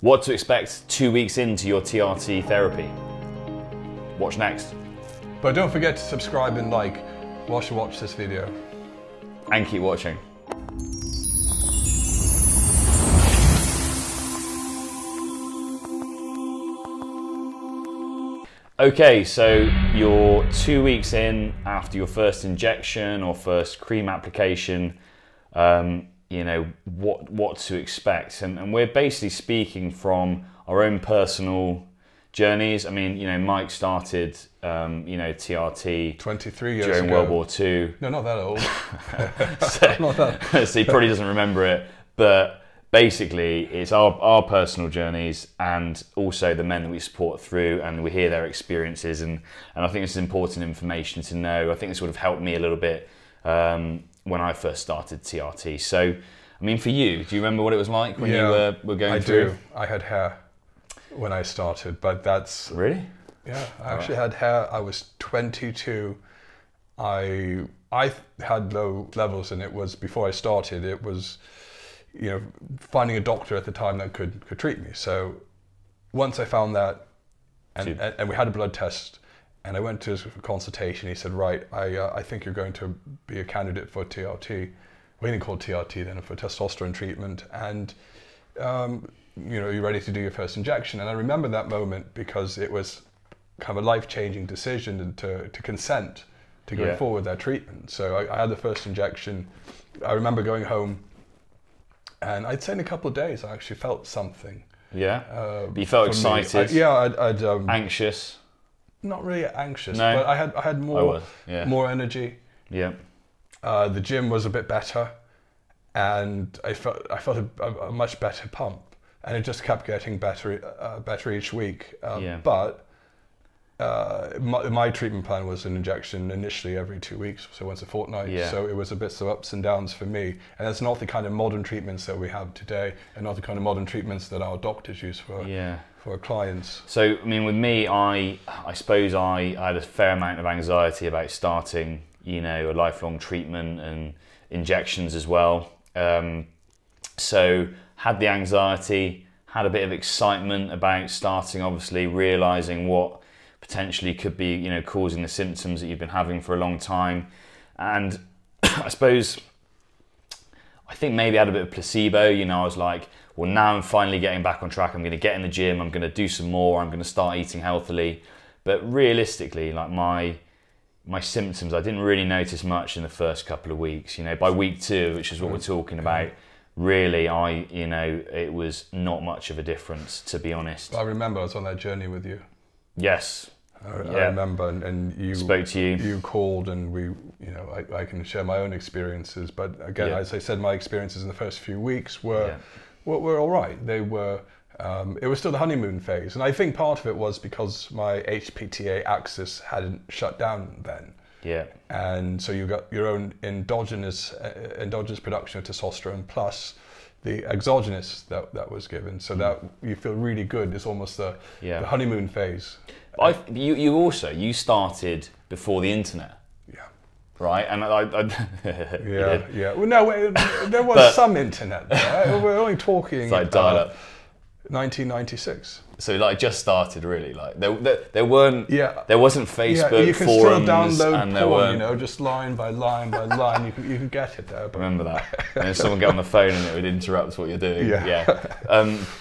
What to expect 2 weeks into your TRT therapy. Watch next. But don't forget to subscribe and like whilst you watch this video. And keep watching. Okay, so you're 2 weeks in after your first injection or first cream application. You know, what to expect. And we're basically speaking from our own personal journeys. I mean, you know, Mike started, you know, TRT 23 years during ago. World War II. No, not that old. So, Not that. so he probably doesn't remember it, but basically it's our personal journeys and also the men that we support through, and we hear their experiences, and I think it's important information to know. I think this would have helped me a little bit when I first started TRT. So, I mean, for you, do you remember what it was like when you were going through? I do. I had hair when I started, but that's... Really? Yeah, I actually had hair. I was 22. I had low levels, and it was, before I started, it was, you know, finding a doctor at the time that could treat me. So once I found that, and we had a blood test, and I went to his consultation, he said, right, I think you're going to be a candidate for TRT. We didn't call it TRT then, for testosterone treatment. And, you know, you're ready to do your first injection. And I remember that moment because it was kind of a life-changing decision to consent to going forward with that treatment. So I had the first injection. I remember going home, and I'd say in a couple of days I actually felt something. Yeah? But you felt excited? I'd anxious? Not really anxious, No. but I had more more energy. Yeah. The gym was a bit better, and I felt a much better pump, and it just kept getting better each week. But my treatment plan was an injection initially every 2 weeks, so once a fortnight. Yeah. So it was a bit of ups and downs for me, and it's not the kind of modern treatments that we have today, and not the kind of modern treatments that our doctors use for our clients. So, I mean, with me, I suppose I had a fair amount of anxiety about starting, you know, a lifelong treatment and injections as well. So had the anxiety, had a bit of excitement about starting, obviously realizing what potentially could be, you know, causing the symptoms that you've been having for a long time. And I suppose, I think maybe I had a bit of placebo, you know, I was like, well, now I'm finally getting back on track. I'm going to get in the gym. I'm going to do some more. I'm going to start eating healthily. But realistically, like my symptoms, I didn't really notice much in the first couple of weeks. You know, by week 2, which is what we're talking about, really, you know, it was not much of a difference, to be honest. I remember I was on that journey with you. Yes. I remember, and you spoke to you. You called, and we, you know, I can share my own experiences. But again, as I said, my experiences in the first few weeks were all right. They were. It was still the honeymoon phase, and I think part of it was because my HPTA axis hadn't shut down then. Yeah. And so you got your own endogenous production of testosterone plus the exogenous that was given, so that you feel really good. It's almost the honeymoon phase. You started before the internet. Yeah. Right, and Well, no, there was some internet there. We're only talking. It's like dial-up. 1996. So like just started really, like there weren't there wasn't Facebook you can forums, still download and porn, you know, just line by line by line. You can get it there. But remember that, and then someone get on the phone and it would interrupt what you're doing.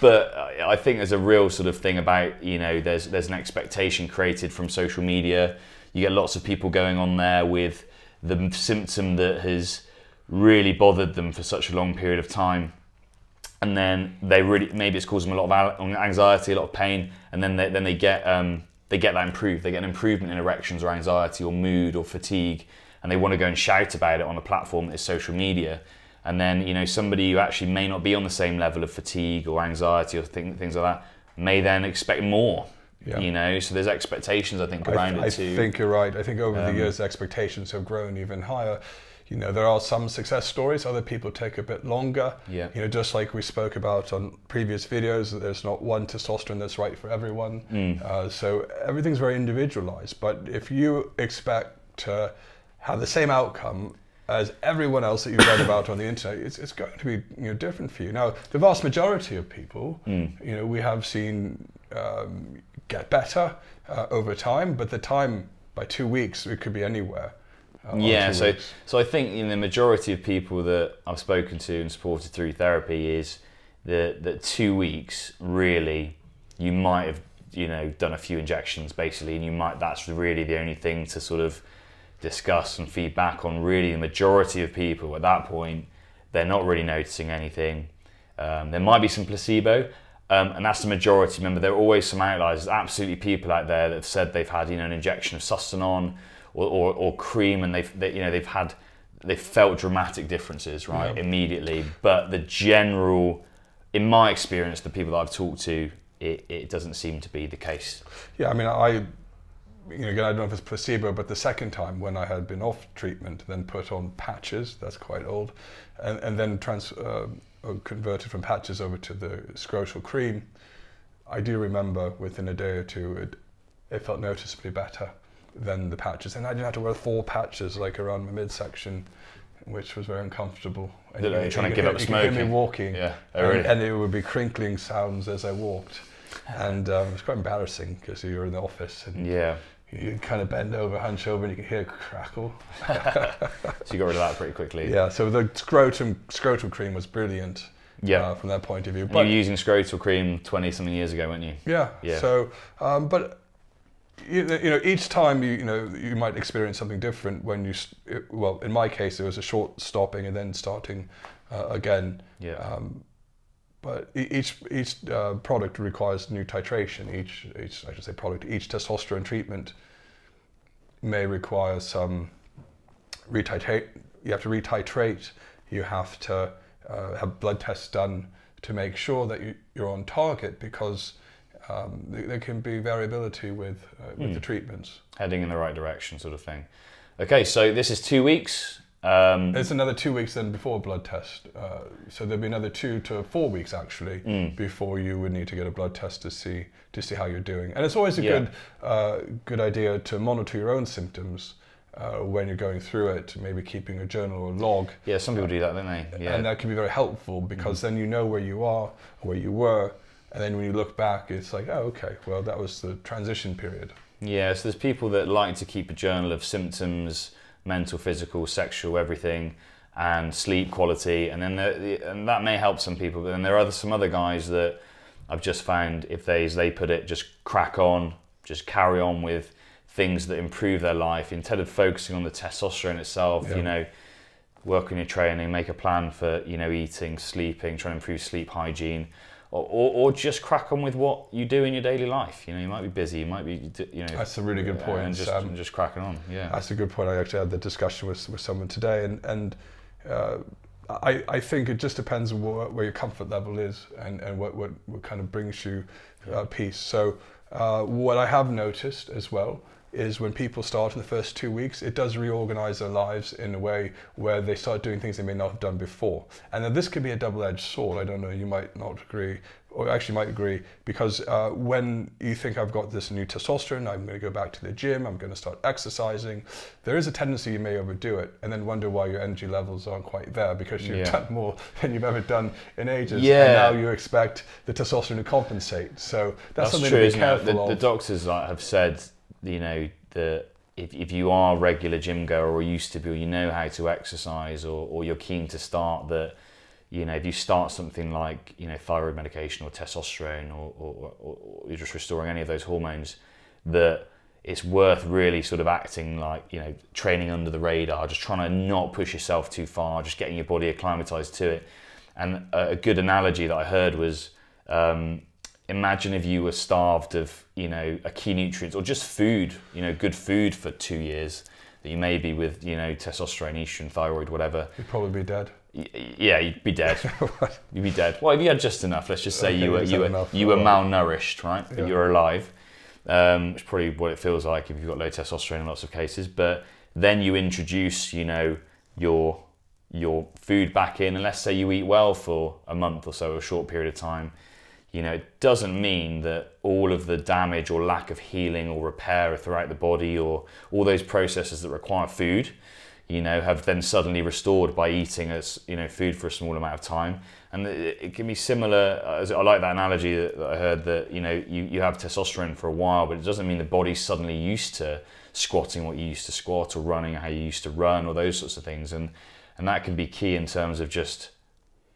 But I think there's a real sort of thing about, you know, there's an expectation created from social media. You get lots of people going on there with the symptom that has really bothered them for such a long period of time. And then maybe it's causing them a lot of anxiety, a lot of pain, and then they get that improved. They get an improvement in erections or anxiety or mood or fatigue, and they want to go and shout about it on a platform that is social media. And then, you know, somebody who actually may not be on the same level of fatigue or anxiety or things like that may then expect more. Yeah. You know, so there's expectations, I think, around it too. I think you're right. I think over the years, expectations have grown even higher. You know, there are some success stories. Other people take a bit longer. Yeah. You know, just like we spoke about on previous videos, that there's not one testosterone that's right for everyone. So everything's very individualized. But if you expect to have the same outcome as everyone else that you've read about on the internet, it's going to be different for you. Now, the vast majority of people, we have seen get better over time, but the time by 2 weeks, it could be anywhere. Yeah, so I think the majority of people that I've spoken to and supported through therapy is that 2 weeks really, you might have done a few injections basically, and that's really the only thing to sort of discuss and feedback on. Really, the majority of people at that point, they're not really noticing anything. There might be some placebo, and that's the majority. Remember, there are always some outliers. There's absolutely people out there that have said they've had an injection of Testosterone or cream, and they've felt dramatic differences immediately. But the general, in my experience, the people that I've talked to, it doesn't seem to be the case. Yeah, I mean, again, I don't know if it's placebo, but the second time when I had been off treatment, then put on patches, that's quite old, and then converted from patches over to the scrotal cream, I do remember within a day or two, it felt noticeably better than the patches. And I didn't have to wear 4 patches like around my midsection, which was very uncomfortable. And you're trying to give up smoking. You could hear me walking, yeah. Oh, really? and it would be crinkling sounds as I walked. And it was quite embarrassing because you were in the office and you kind of bend over, hunch over, and you can hear a crackle. So you got rid of that pretty quickly. Yeah, so the scrotal cream was brilliant from that point of view. But you were using scrotal cream 20-something years ago, weren't you? Yeah. So, but each time you might experience something different when well, in my case, there was a short stopping and then starting again. Yeah. But each product requires new titration. Each testosterone treatment may require some retitrate. You have to retitrate. You have to have blood tests done to make sure that you're on target, because there can be variability with the treatments. Heading in the right direction, sort of thing. Okay, so this is 2 weeks. It's another 2 weeks then before a blood test. So there'll be another 2 to 4 weeks actually before you would need to get a blood test to see how you're doing. And it's always a good idea to monitor your own symptoms when you're going through it, maybe keeping a journal or a log. Yeah, some people do that, don't they? Yeah. And that can be very helpful, because then you know where you are, where you were, and then when you look back, it's like, oh, okay, well, that was the transition period. Yeah, so there's people that like to keep a journal of symptoms, mental, physical, sexual, everything, and sleep quality, and then and that may help some people. But then there are some other guys that I've just found, if they, as they put it, just crack on, just carry on with things that improve their life instead of focusing on the testosterone itself. Work on your training, make a plan for eating, sleeping, trying to improve sleep hygiene. Or just crack on with what you do in your daily life. You might be busy, you might be, That's a really good point. And just cracking on, yeah. That's a good point. I actually had the discussion with someone today, and I think it just depends on where your comfort level is and what kind of brings you peace. So what I have noticed as well is when people start in the first 2 weeks, it does reorganize their lives in a way where they start doing things they may not have done before. And then this can be a double-edged sword. I don't know, you might not agree, or actually might agree, because when you think, I've got this new testosterone, I'm going to go back to the gym, I'm going to start exercising, there is a tendency you may overdo it and then wonder why your energy levels aren't quite there, because you've done more than you've ever done in ages, and now you expect the testosterone to compensate. So that's something true, to be careful of. The doctors have said, that if you are a regular gym goer, or used to be, or you know how to exercise, or you're keen to start, that if you start something like thyroid medication or testosterone, or you're just restoring any of those hormones, that it's worth really sort of acting like training under the radar, just trying to not push yourself too far, just getting your body acclimatized to it. And a good analogy that I heard was, imagine if you were starved of, a key nutrient, or just food, good food for 2 years, that you may be with, testosterone, estrogen, thyroid, whatever. You'd probably be dead. Yeah, you'd be dead. You'd be dead. Well, if you had just enough, let's just say you were malnourished, right? But you're alive, which is probably what it feels like if you've got low testosterone in lots of cases. But then you introduce, your food back in, and let's say you eat well for a month or so, a short period of time. It doesn't mean that all of the damage or lack of healing or repair throughout the body, or all those processes that require food, you know, have then suddenly restored by eating food for a small amount of time. And it can be similar. I like that analogy that I heard, that, you know, you have testosterone for a while, but it doesn't mean the body's suddenly used to squatting what you used to squat, or running how you used to run, or those sorts of things. And that can be key in terms of just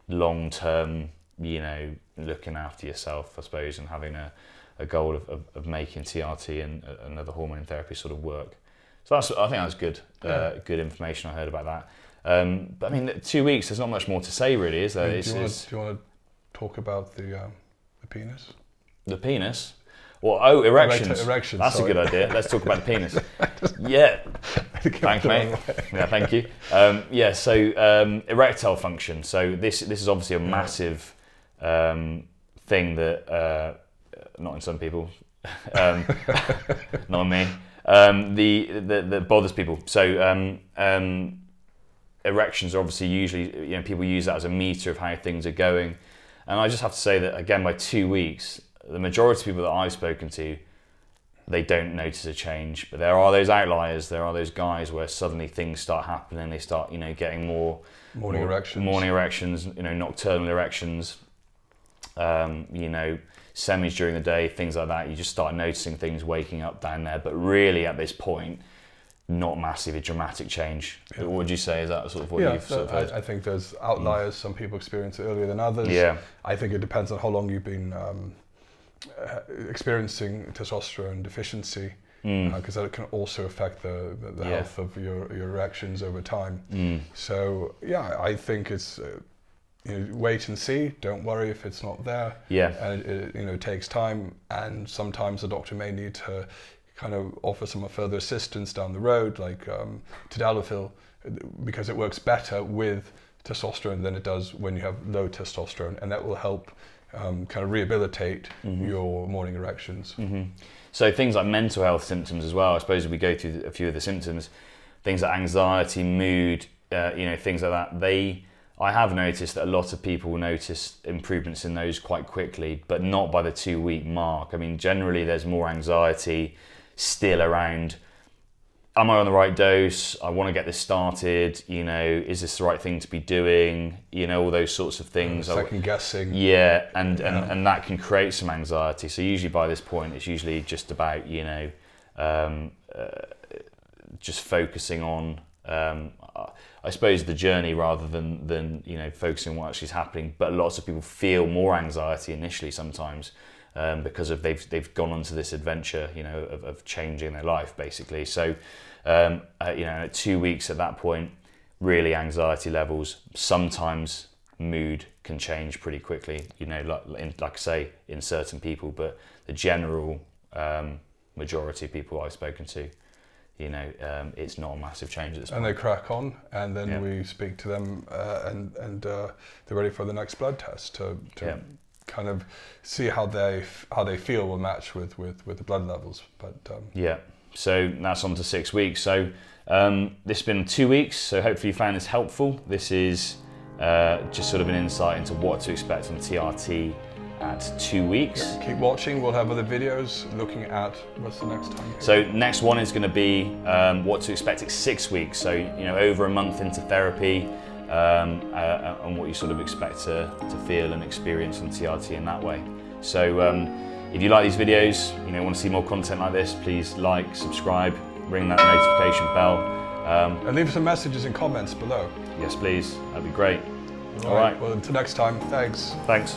long-term, you know, looking after yourself, I suppose, and having a goal of making TRT and other hormone therapy sort of work. So I think that's good, good information I heard about that. But I mean, 2 weeks, there's not much more to say really, is there? Do you want to talk about the penis? The penis? Well, oh, erections. Erections, that's sorry. a good idea. Let's talk about the penis. Yeah. Thanks, mate. Yeah, thank you. Yeah, so erectile function. So this is obviously a massive thing that, not in some people, not in me, that bothers people. So erections are obviously usually, you know, people use that as a meter of how things are going. And I just have to say that, again, by 2 weeks, the majority of people that I've spoken to, they don't notice a change. But there are those outliers. There are those guys where suddenly things start happening. They start, you know, getting morning erections, you know, nocturnal erections, you know, semis during the day, things like that. You just start noticing things waking up down there. But really, at this point, not massively dramatic change. Yeah. What would you say? Is that sort of what you've sort of heard? I think there's outliers. Some people experience it earlier than others. Yeah. I think it depends on how long you've been experiencing testosterone deficiency, because that can also affect the health of your erections over time. So yeah, I think it's you know, wait and see. Don't worry if it's not there. Yeah. And it you know, takes time, and sometimes the doctor may need to kind of offer some further assistance down the road, like tadalafil, because it works better with testosterone than it does when you have low testosterone, and that will help kind of rehabilitate your morning erections. So things like mental health symptoms as well. I suppose if we go through a few of the symptoms, things like anxiety, mood, you know, things like that. I have noticed that a lot of people notice improvements in those quite quickly, but not by the 2 week mark. I mean, generally there's more anxiety still around, am I on the right dose? I want to get this started, you know, is this the right thing to be doing? You know, all those sorts of things. Second guessing. Yeah, and that can create some anxiety. So usually by this point, it's usually just about, you know, just focusing on, I suppose, the journey rather than you know, focusing on what actually is happening. But lots of people feel more anxiety initially sometimes, because of they've gone onto this adventure, you know, of changing their life basically. So you know, at 2 weeks at that point, really anxiety levels, sometimes mood can change pretty quickly, you know, like I say, in certain people, but the general majority of people I've spoken to, you know, it's not a massive change at this point. And they crack on, and then we speak to them, and they're ready for the next blood test to kind of see how they feel will match with the blood levels. But yeah, so that's on to 6 weeks. So this has been 2 weeks. So hopefully you found this helpful. This is just sort of an insight into what to expect on TRT at 2 weeks. Yeah, keep watching. We'll have other videos looking at what's the next time. So next one is going to be what to expect at 6 weeks. So, you know, over a month into therapy, and what you sort of expect to feel and experience on TRT in that way. So if you like these videos, you know, want to see more content like this, please like, subscribe, ring that notification bell. And leave some messages and comments below. Yes, please. That'd be great. All right. Well, until next time, thanks. Thanks.